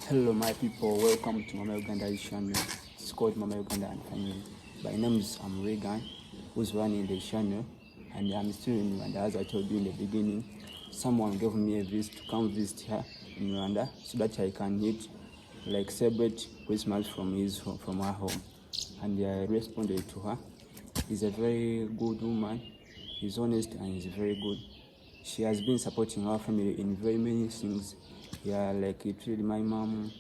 Hello my people, welcome to Mama Uganda channel. It's called Mama Uganda and Family. My name is Reagan, who's running the channel, and I'm still in Rwanda. As I told you in the beginning, someone gave me a visit to come visit her in Rwanda so that I can celebrate Christmas from her home. And I responded to her. She's a very good woman. She's honest and she's very good. She has been supporting our family in very many things. My mom.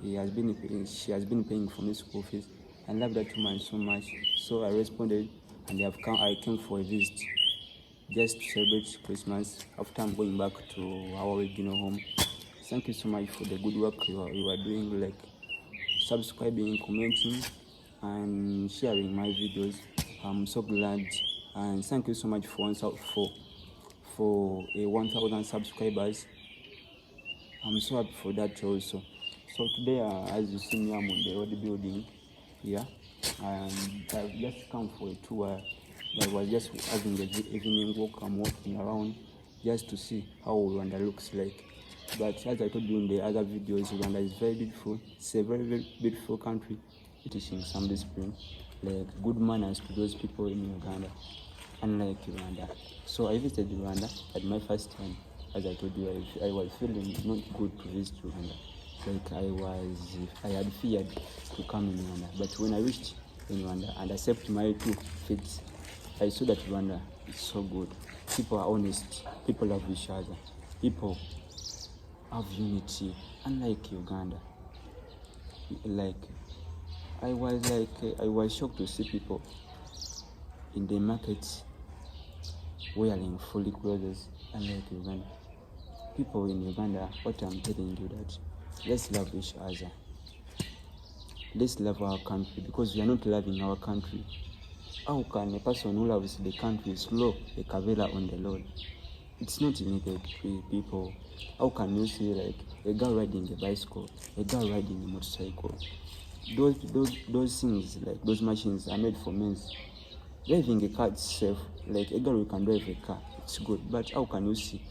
She has been paying for me school fees. I love that woman so much. So I responded, and I came for a visit just to celebrate Christmas after I'm going back to our original home. Thank you so much for the good work you are doing, like subscribing, commenting, and sharing my videos. I'm so glad, and thank you so much for a 1,000 subscribers. I'm so happy for that also. So today, as you see me, I'm on the road building here, and I've just come for a tour. I was just having the evening walk. I'm walking around just to see how Rwanda looks like. But as I told you in the other videos, Rwanda is very beautiful. It's a very, very beautiful country. Teaching some discipline, like good manners to those people in Uganda, unlike Rwanda. So I visited Rwanda at my first time. As I told you, I was feeling not good to visit Rwanda. I had feared to come in Rwanda. But when I reached in Rwanda and accepted my 2 feet, I saw that Rwanda is so good. People are honest. People love each other. People have unity, unlike Uganda. I was shocked to see people in the markets wearing fully clothes, unlike Uganda. People in Uganda, what I'm telling you, that let's love each other. Let's love our country, because we are not loving our country. How can a person who loves the country slow a cavella on the road? It's not needed, people. How can you see like a girl riding a bicycle, a girl riding a motorcycle? Those things, like those machines, are made for men. Driving a car is safe. Like a girl who can drive a car, it's good. But how can you see?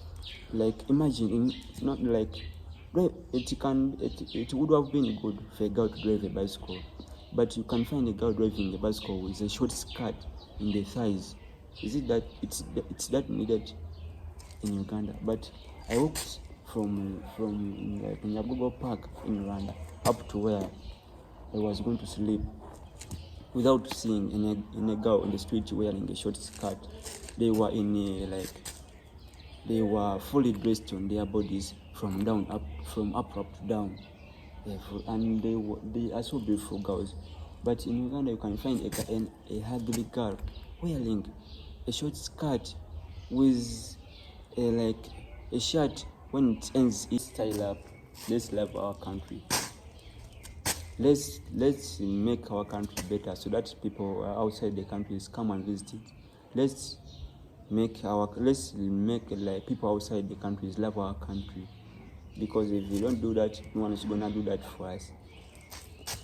Like imagine, not like it would have been good for a girl to drive a bicycle, but you can find a girl driving a bicycle with a short skirt in the thighs. Is it that it's that needed in Uganda? But I walked from like Nyabugo Park in Rwanda up to where I was going to sleep without seeing any girl on the street wearing a short skirt. They were they were fully dressed on their bodies from up to down, and they are so beautiful girls. But in Uganda, you can find a ugly girl wearing a short skirt with a shirt. When it ends, it's style up. Let's love our country. Let's make our country better so that people outside the countries come and visit it. Let's make like people outside the countries love our country, because if we don't do that, no one is gonna do that for us.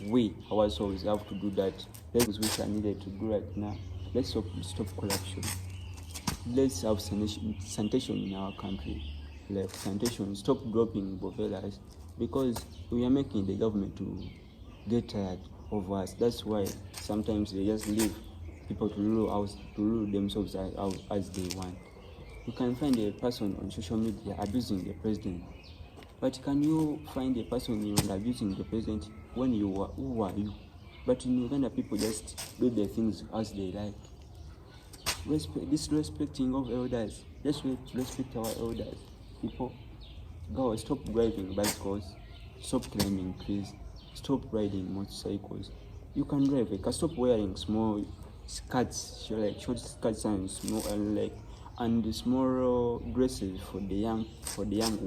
We ourselves have to do that. Things which are needed to do right now. Let's stop corruption. Let's have sanitation in our country. Like sanitation, stop dropping bovelas, because we are making the government to get tired of us. That's why sometimes they just leave people to rule themselves as they want. You can find a person on social media abusing the president, but can you find a person abusing the president when who are you? But in Uganda, people just do their things as they like. Disrespecting of elders. Let's respect our elders. People, go stop driving bicycles, stop climbing trees, stop riding motorcycles. You can drive a car. Stop wearing small skirts, like short skirts and small dresses for the young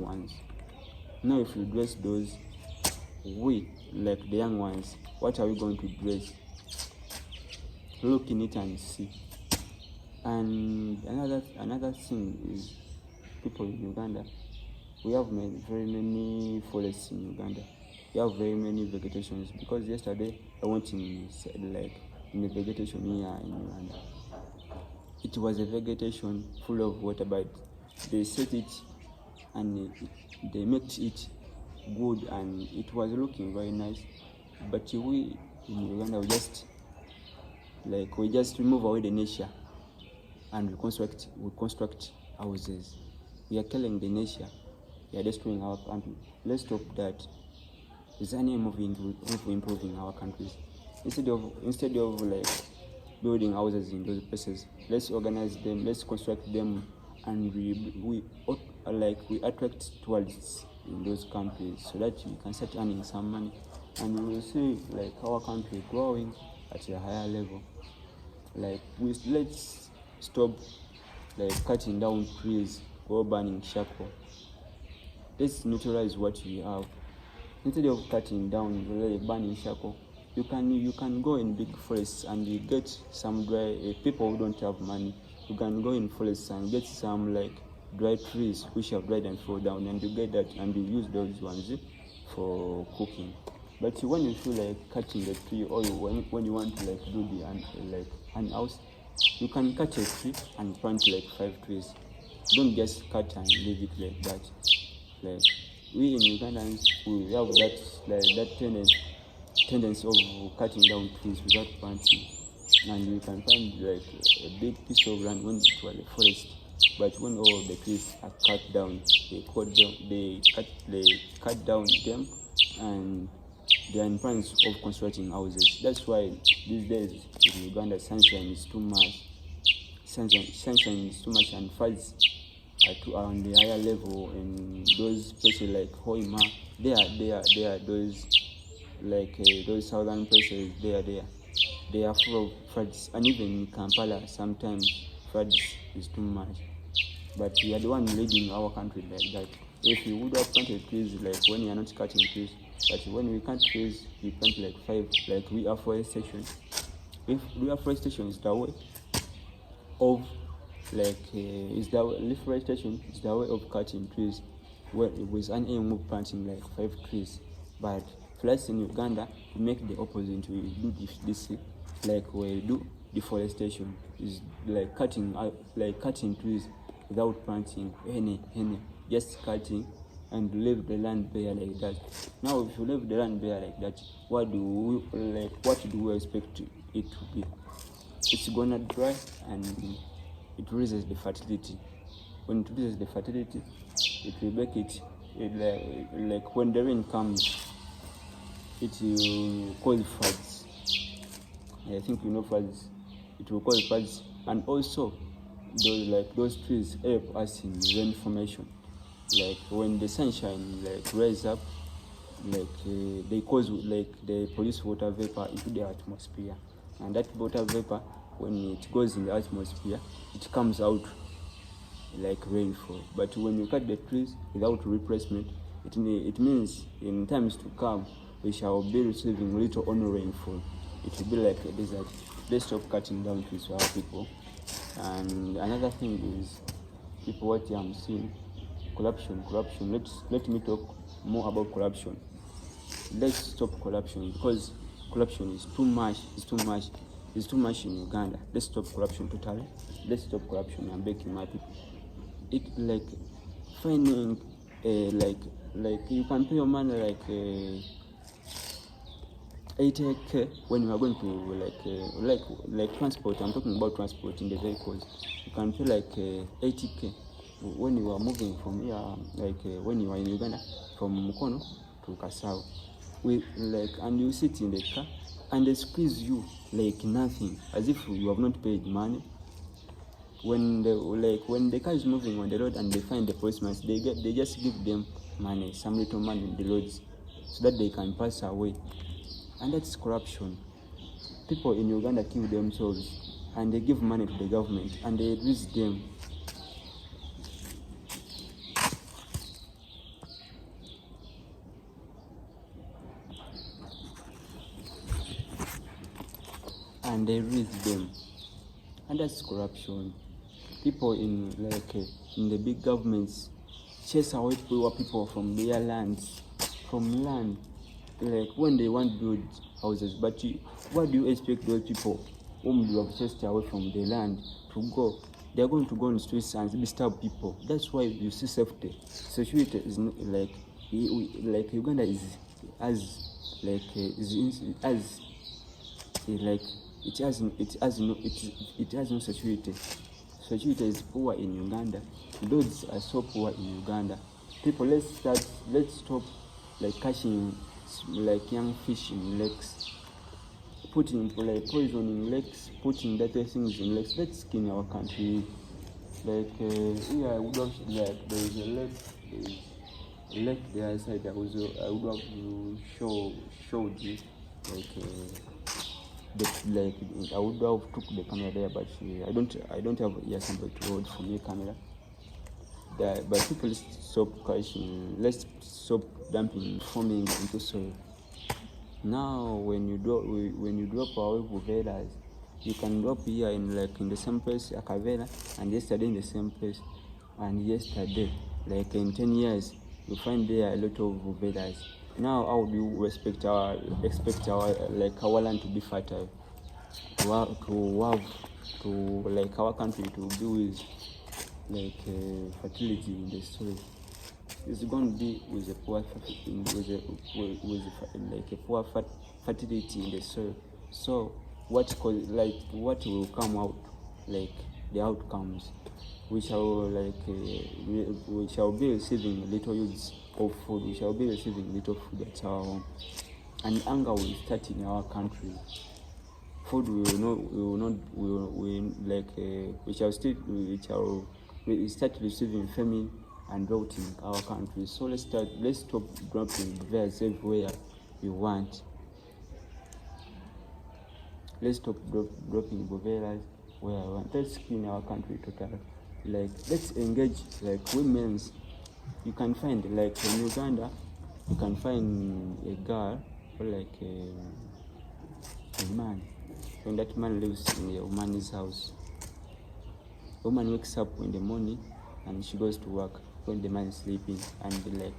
ones. Now, if you dress those, we like the young ones, what are we going to dress? Look in it and see. And another thing is, people in Uganda, we have very many forests in Uganda. We have very many vegetations, because yesterday I went in the vegetation here in Uganda. It was a vegetation full of water, but they set it and they mixed it good and it was looking very nice. But we in Uganda, we just remove away the nature and we construct houses. We are killing the nature. We are destroying our country. Let's stop that. Is any moving to improving our countries? Instead of like building houses in those places, let's organize them. Let's construct them, and we attract tourists in those countries so that we can start earning some money, and we will see like our country growing at a higher level. Let's stop like cutting down trees or burning charcoal. Let's neutralize what we have. Instead of cutting down, burning charcoal, you can go in big forests and you get some dry. People who don't have money, you can go in forests and get some like dry trees which have dried and fall down, and you get that and you use those ones for cooking. But when you feel like cutting the tree, or when you want to like do an house, you can cut a tree and plant like 5 trees. Don't just cut and leave it like that. Like we in Ugandans, we have that tendency of cutting down trees without planting, and you can find like a big piece of land when it was a forest, but when all the trees are cut down, they cut down them, and they are in plans of constructing houses. That's why these days in Uganda sunshine is too much. Sunshine is too much, and floods are on the higher level in those places like Hoima. They are those southern places. They are full of floods, and even in Kampala sometimes floods is too much. But we are the one leading our country like that. If you would have planted trees, like when you are not cutting trees, but when we cut trees, we plant like 5, like reforestation. If reforestation is the way of reforestation is the way of cutting trees, with an aim of planting like 5 trees. But for us in Uganda, we make the opposite. We do this like we do deforestation, is like cutting trees without planting any, just cutting and leave the land bare like that. Now, if you leave the land bare like that, what do we expect it to be? It's gonna dry and it raises the fertility. When it raises the fertility, it will make it like when the rain comes, it will cause floods. I think you know floods. It will cause floods, and also those trees help us in rain formation. Like when the sunshine rise up, they produce water vapor into the atmosphere, and that water vapor, when it goes in the atmosphere, it comes out like rainfall. But when you cut the trees without replacement, it means in times to come we shall be receiving little or no rainfall. It will be like a desert. Let's stop cutting down trees for our people. And another thing is, people, what I'm seeing, corruption. Let me talk more about corruption. Let's stop corruption, because corruption is too much. It's too much in Uganda. Let's stop corruption totally. Let's stop corruption. I'm begging my people. It like finding you can pay your money like 80k when you are going to like transport. I'm talking about transport in the vehicles. You can pay like 80k when you are moving from here, when you are in Uganda, from Mukono to Kasau. And you sit in the car and they squeeze you like nothing, as if you have not paid money. When the car is moving on the road and they find the policemen, they just give them money, some little money in the roads, so that they can pass away. And that's corruption. People in Uganda kill themselves and they give money to the government and they release them. And they release them. And that's corruption. People in the big governments chase away poor people from their lands, like when they want to build houses. But what do you expect those people whom you have chased away from the land to go? They are going to go on the streets and disturb people. That's why you see safety. Security is like Uganda is as like is in, as like it has no security. Security is poor in Uganda. Roads are so poor in Uganda. People, let's stop like catching like young fish in lakes, putting like poison in lakes, putting dirty things in lakes. Let's clean our country. Like yeah, we don't like there is a lake there outside. I would have to showed you like like I would have took the camera there, but I don't have somebody to hold for me camera. But people stop catching. Let's stop dumping farming into soil. Now when you drop our Vuvelas, you can drop here in the same place Akavela, and yesterday in the same place, and yesterday like in 10 years you find there a lot of Vuvelas. Now how do you expect our land to be fertile, to like our country to be with like fertility in the soil? It's going to be with a poor fertility in the soil. So what will come out, like the outcomes? We shall be receiving little use of food. We shall be receiving little food at our home, and anger will start in our country. Food we start receiving famine and drought in our country. So let's stop dropping verse everywhere we want. Let's stop dropping boveras where I want. Let's clean our country totally. Like let's engage like women's. You can find like in Uganda, you can find a girl or like a man. When that man lives in a woman's house, the woman wakes up in the morning and she goes to work when the man is sleeping, and like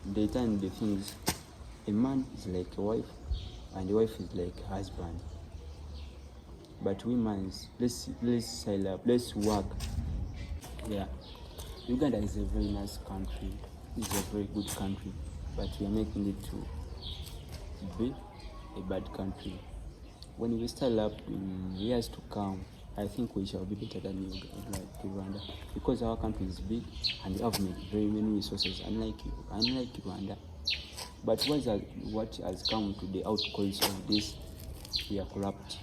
they turn the things. A man is like a wife and the wife is like a husband. But women, let's sail up, let's work. Yeah, Uganda is a very nice country. It's a very good country, but we are making it to be a bad country. When we start up in years to come, I think we shall be better than Rwanda, because our country is big and we have very many resources, unlike Rwanda. But what has come to the outcomes of this? We are corrupt.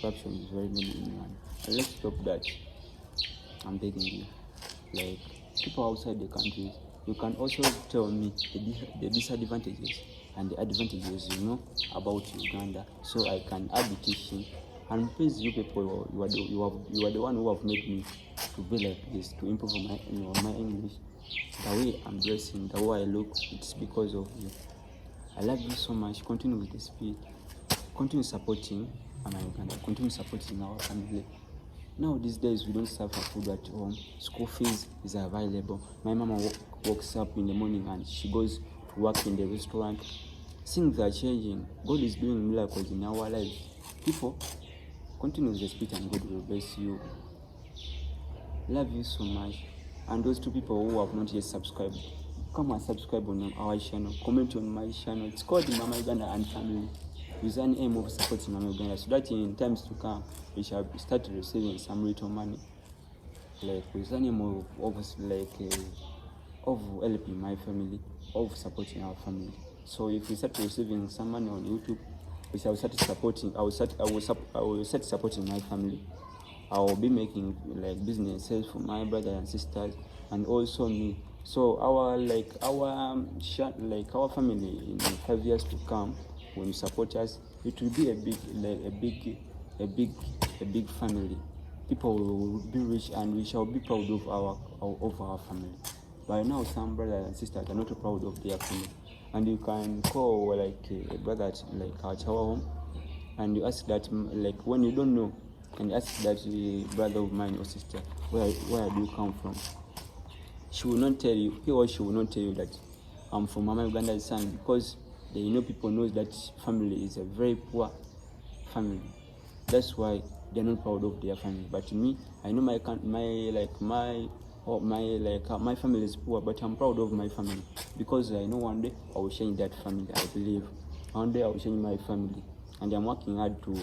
Corruption is very many in Rwanda. And let's stop that. I'm begging you. Like people outside the country, you can also tell me the disadvantages and the advantages about Uganda, so I can add the teaching. And please, you people, you are the one who have made me to be like this, to improve my English. The way I'm dressing, the way I look, it's because of you. I love you so much. Continue with the speed. Continue supporting Uganda. Continue supporting our family. Now these days we don't suffer food at home. School fees is available. My mama wakes up in the morning and she goes to work in the restaurant. Things are changing. God is doing miracles in our lives. People, continue with the spirit and God will bless you. Love you so much. And those two people who have not yet subscribed, come and subscribe on our channel. Comment on my channel. It's called Mama Uganda and Family, with an aim of supporting Mama Uganda, so that in times to come we shall start receiving some little money, like with an aim of helping my family, of supporting our family. So if we start receiving some money on YouTube, we shall start supporting. I will start supporting my family. I will be making like businesses for my brothers and sisters, and also me. So our family in 5 years to come, when you support us, it will be a big family. People will be rich, and we shall be proud of our family. By now, some brothers and sisters are not proud of their family, and you can call like a brother at our home, and you ask that, like when you don't know, and ask that brother of mine or sister, where do you come from? She will not tell you. He or she will not tell you that I'm from Mama Uganda's son, because people know that family is a very poor family. That's why they're not proud of their family. But me, I know my or my family is poor, but I'm proud of my family because I know one day I will change that family. I believe one day I will change my family, and I'm working hard to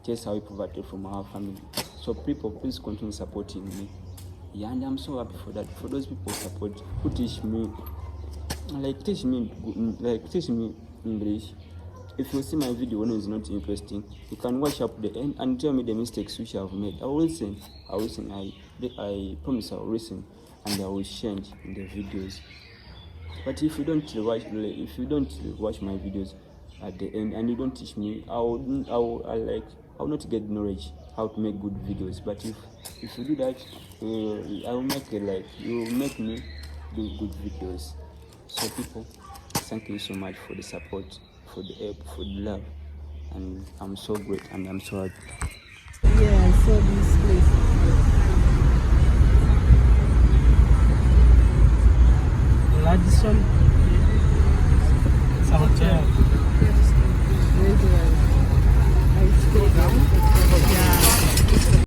chase away poverty from our family. So people, please continue supporting me. Yeah, and I'm so happy for that. For those people support who teach me, teach me English. If you see my video when it's not interesting, you can watch up the end and tell me the mistakes which I've made. I will listen. I promise I will listen, and I will change in the videos. But if you don't watch my videos at the end and you don't teach me, I will not get knowledge how to make good videos. But if you do that, I will make you will make me do good videos. So people, thank you so much for the support, for the help, for the love, and I'm so great and I'm so happy. Yeah, I saw this place. Radisson